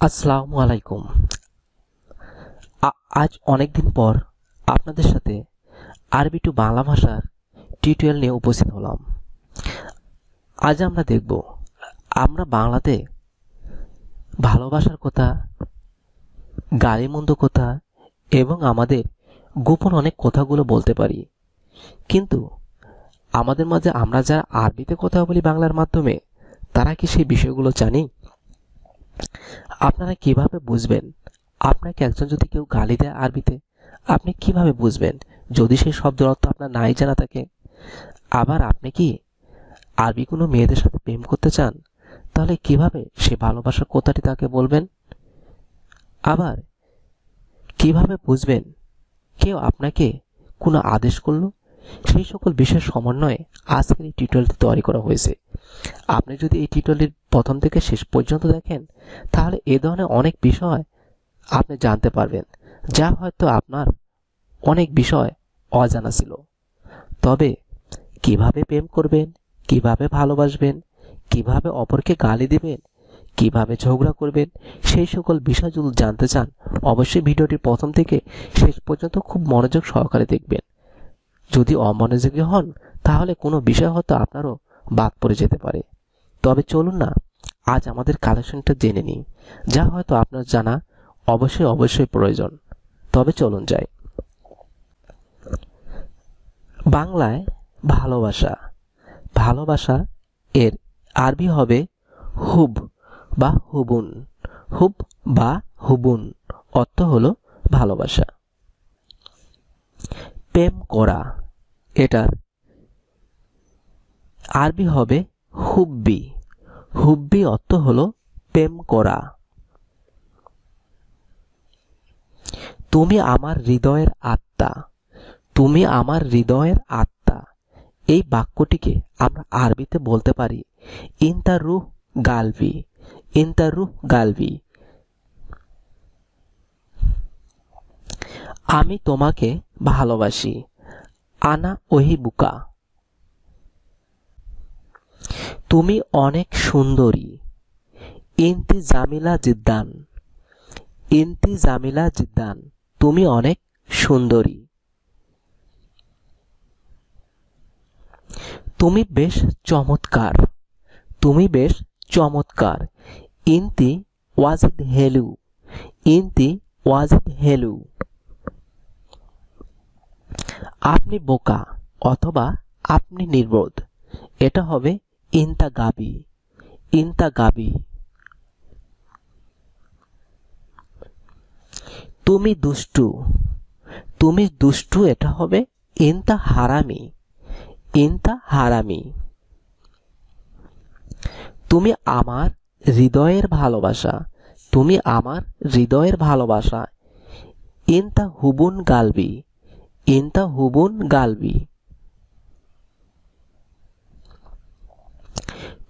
আসসালামু আলাইকুম। আজ অনেকদিন পর আপনাদের সাথে আরবি টু বাংলা ভাষার টিউটোরিয়াল নিয়ে উপস্থিত হলাম। আজ আমরা দেখব আমরা বাংলাতে ভালোবাসার কথা, গালিমন্দ কথা এবং আমাদের গোপন অনেক কথাগুলো বলতে পারি, কিন্তু আমাদের মাঝে আমরা যারা আরবিতে কথা বলি বাংলার মাধ্যমে, তারা কি সেই বিষয়গুলো জানি? আপনারা কিভাবে বুঝবেন? আপনাকে একজন যদি কেউ গালি দেয় আরবিতে, আপনি কিভাবে বুঝবেন যদি সেই শব্দের অর্থ আপনার নাই জানা থাকে? আবার আপনি কি আরবি কোনো মেয়েদের সাথে প্রেম করতে চান, তাহলে কিভাবে সে ভালোবাসার কথাটি তাকে বলবেন? আবার কিভাবে বুঝবেন কেউ আপনাকে কোনো আদেশ করলো? সেই সকল বিষয়ের সমন্বয়ে আজকের এই টিউটোরিয়ালটি তৈরি করা হয়েছে। আপনি যদি এই টিউটোরিয়ালটি প্রথম থেকে শেষ পর্যন্ত দেখেন, তাহলে এ ধরনের অনেক বিষয় আপনি জানতে পারবেন, যা হয়তো আপনার অনেক বিষয় অজানা ছিল। তবে কিভাবে প্রেম করবেন, কিভাবে ভালোবাসবেন, কিভাবে অপরকে গালি দিবেন, কিভাবে ঝগড়া করবেন, সেই সকল বিষয় যদি জানতে চান, অবশ্যই ভিডিওটি প্রথম থেকে শেষ পর্যন্ত খুব মনোযোগ সহকারে দেখবেন। যদি অমনোযোগী হন, তাহলে কোনো বিষয় হয়তো আপনারও বাদ পড়ে যেতে পারে। তবে চলুন না, আজ আমাদের কালেকশনটা জেনে নিই, যা হয়তো আপনার জানা অবশ্যই প্রয়োজন। তবে চলুন যাই। বাংলায় ভালোবাসা, ভালোবাসা এর আরবি হবে হুব বা হুবুন। হুব বা হুবুন অর্থ হলো ভালোবাসা। প্রেম করা, এটার আরবি হবে হুব্বি। হুব্বি অর্থ হলো প্রেম করা। তুমি আমার হৃদয়ের আত্মা, তুমি আমার হৃদয়ের আত্মা, এই বাক্যটিকে আমরা আরবিতে বলতে পারি ইনতা রুহ গালবি। ইনতা রুহ গালবি। আমি তোমাকে ভালোবাসি। আনা ওহিবুকা। তুমি অনেক সুন্দরী। ইনতি জামিলা জিদ্দান। ইনতি জামিলা জিদ্দান। তুমি অনেক সুন্দরী। তুমি বেশ চমৎকার। তুমি বেশ চমৎকার। ইনতি ওয়াজিদ হেলু। ইনতি ওয়াজিদ হেলু। আপনি বোকা অথবা আপনি নির্বোধ, এটা হবে ইনতা গাবি। ইনতা গাবি। তুমি দুষ্টু। তুমি দুষ্টু, এটা হবে ইনতা হারামি। ইনতা হারামি। তুমি আমার হৃদয়ের ভালোবাসা। তুমি আমার হৃদয়ের ভালোবাসা। ইনতা হুবুন গালবি। ইনতা হুবুন গালবি।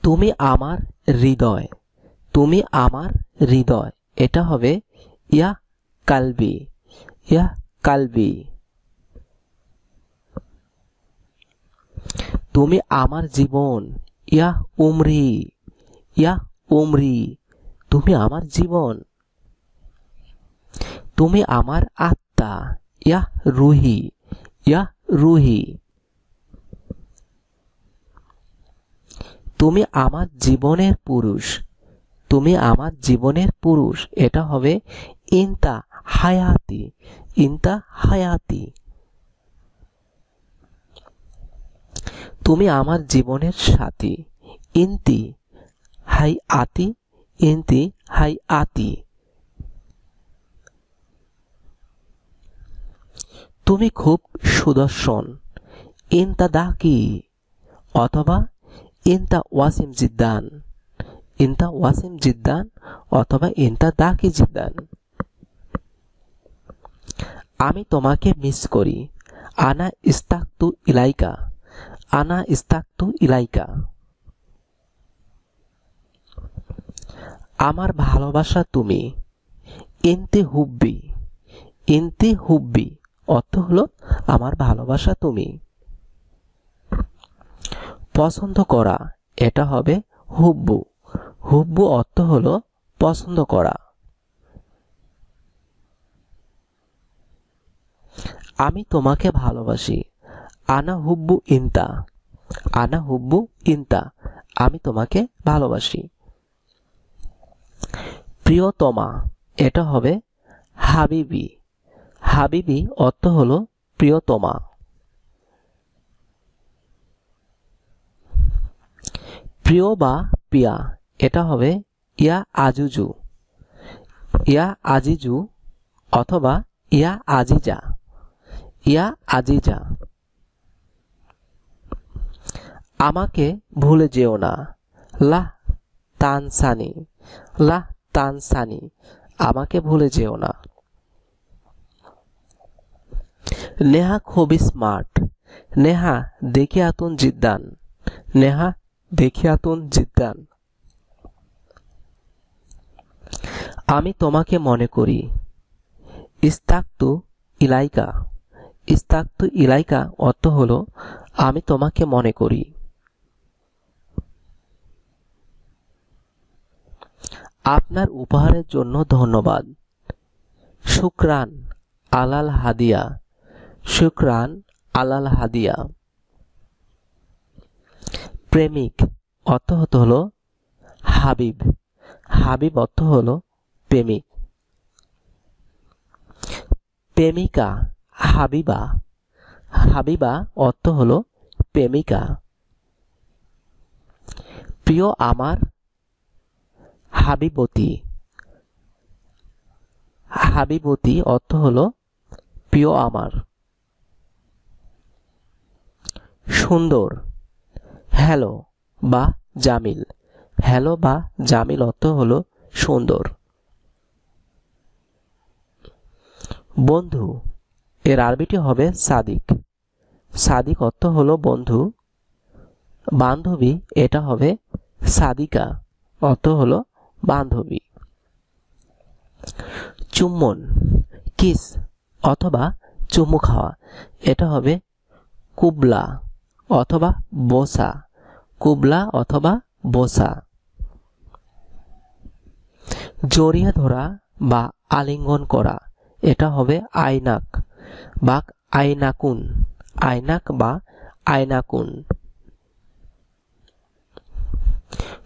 তুমি আমার হৃদয়। তুমি আমার হৃদয়, এটা হবে ইয়া কালবি। ইয়া কালবি। তুমি আমার জীবন। ইয়া উমরি। ইয়া উমরি। তুমি আমার জীবন। তুমি আমার আত্মা। ইয়া রুহি। ইয়া রুহি। তুমি আমার জীবনের পুরুষ। তুমি আমার জীবনের পুরুষ, এটা হবে ইনতা হায়াতি। ইনতা হায়াতি। তুমি আমার জীবনের সাথী। ইনতি হাই আতি। ইনতি হাই আতি। তুমি খুব সুদর্শন। ইনতা দাকি অথবা ইনতা ওয়াসিম জিদ্দান। ইনতা ওয়াসিম জিদ্দান অথবা ইনতা দাকি জিদ্দান। আমি তোমাকে মিস করি। আনা ইস্তাকতু ইলাইকা। আনা ইস্তাকতু ইলাইকা। আমার ভালোবাসা তুমি। ইনতি হুব্বি। ইনতি হুব্বি অর্থ হলো আমার ভালোবাসা তুমি। পছন্দ করা, এটা হবে হুব্বু। হুব্বু অর্থ হলো পছন্দ করা। আমি তোমাকে ভালোবাসি। আনা হুব্বু ইনতা। আনা হুব্বু ইনতা, আমি তোমাকে ভালোবাসি। প্রিয়তমা, এটা হবে হাবিবি। হাবিবি অর্থ হলো প্রিয়তমা। প্রিয় বা পিয়া, এটা হবে ইয়া আজুজু। ইয়া আজিজু অথবা ইয়া আজিজা। ইয়া আজিজা। আমাকে ভুলে যেও না। লাহ তানসানি। লাহ তানসানি, আমাকে ভুলে যেও না। নেহা খুবই স্মার্ট। নেহা দেখিয়াতুন জিদ্দান। নেহা দেখিয়াতুন জিদ্দান, আমি তোমাকে মনে করি। ইস্তাকতু ইলাইকা। ইস্তাকতু ইলাইকা অর্থ হলো আমি তোমাকে মনে করি। আপনার উপহারের জন্য ধন্যবাদ। শুকরান আলাল হাদিয়া। শুকরান আলাল হাদিয়া। প্রেমিক অর্থ হলো হাবিব। হাবিব অর্থ হলো প্রেমিক। প্রেমিকা হাবিবা। হাবিবা অর্থ হলো প্রেমিকা। প্রিয় আমার হাবিবতী। হাবিবতী অর্থ হলো প্রিয় আমার। সুন্দর হ্যালো বা জামিল। হ্যালো বা জামিল অর্থ হলো সুন্দর। বন্ধু, এর আরবিটি হবে সাদিক। সাদিক অর্থ হলো বন্ধু। বান্ধবী, এটা হবে সাদিকা, অর্থ হলো বান্ধবী। চুম্বন কিস অথবা চুমু খাওয়া, এটা হবে কুবলা অথবা বোসা। কুবলা অথবা বোসা। জড়িয়ে ধরা বা আলিঙ্গন করা, এটা হবে আইনাক বা আইনাকুন। আইনাক বা আইনাকুন।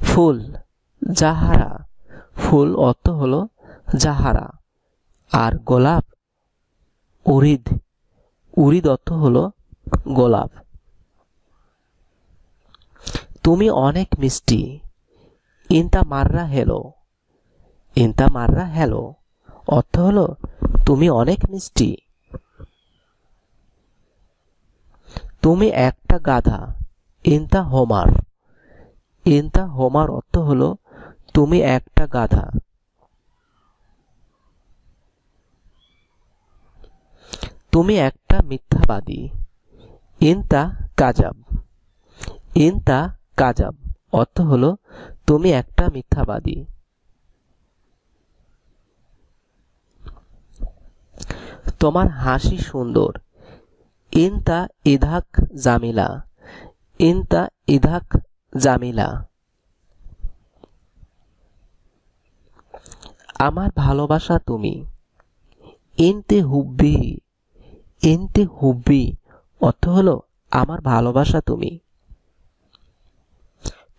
ফুল জাহারা। ফুল অর্থ হলো জাহারা। আর গোলাপ উরিদ। উরিদ অর্থ হলো গোলাপ। তুমি অনেক মিষ্টি। ইনতা মাররা হেলো। ইনতা মাররা হেলো অর্থ হলো তুমি অনেক মিষ্টি। তুমি একটা গাধা। ইনতা হোমার। ইনতা হোমার অর্থ হলো তুমি একটা গাধা। তুমি একটা মিথ্যাবাদী। ইনতা কাজাব। ইনতা কাজাব অর্থ হলো তুমি একটা মিথ্যাবাদী। তোমার হাসি সুন্দর। ইনতা ইধাক জামিলা। ইনতা ইধাক জামিলা। আমার ভালোবাসা তুমি। ইনতে হুব্বি। ইনতে হুব্বি অর্থ হলো আমার ভালোবাসা তুমি।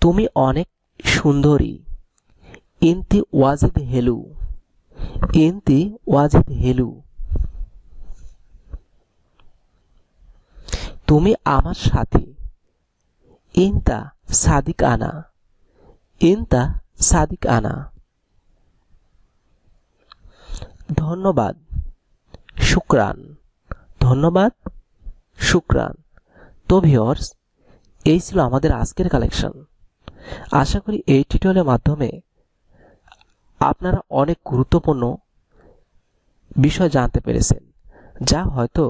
তুমি অনেক সুন্দরী। ইনতি ওয়াজিদ হেলু। ইনতি ওয়াজিদ হেলু। তুমি আমার সাথী। ইনতা সাদিক আনা। ইনতা সাদিক আনা। ধন্যবাদ শুকরান। ধন্যবাদ শুকরান। তো ভিউয়ার্স, এই ছিল আমাদের আজকের কালেকশন। আশা করি এই টিউটোরিয়ালের মাধ্যমে আপনারা অনেক গুরুত্বপূর্ণ বিষয় জানতে পেরেছেন, যা হয়তো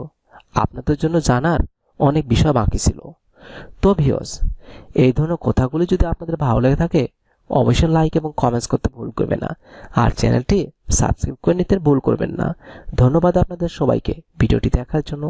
আপনাদের জন্য জানার অনেক বিষয় বাকি ছিল। তো ভিউয়ার্স, এই ধরনের কথাগুলি যদি আপনাদের ভালো লেগে থাকে অবশ্যই লাইক এবং কমেন্টস করতে ভুল করবেন না, আর চ্যানেলটি সাবস্ক্রাইব করে নিতে ভুল করবেন না। ধন্যবাদ আপনাদের সবাইকে ভিডিওটি দেখার জন্য।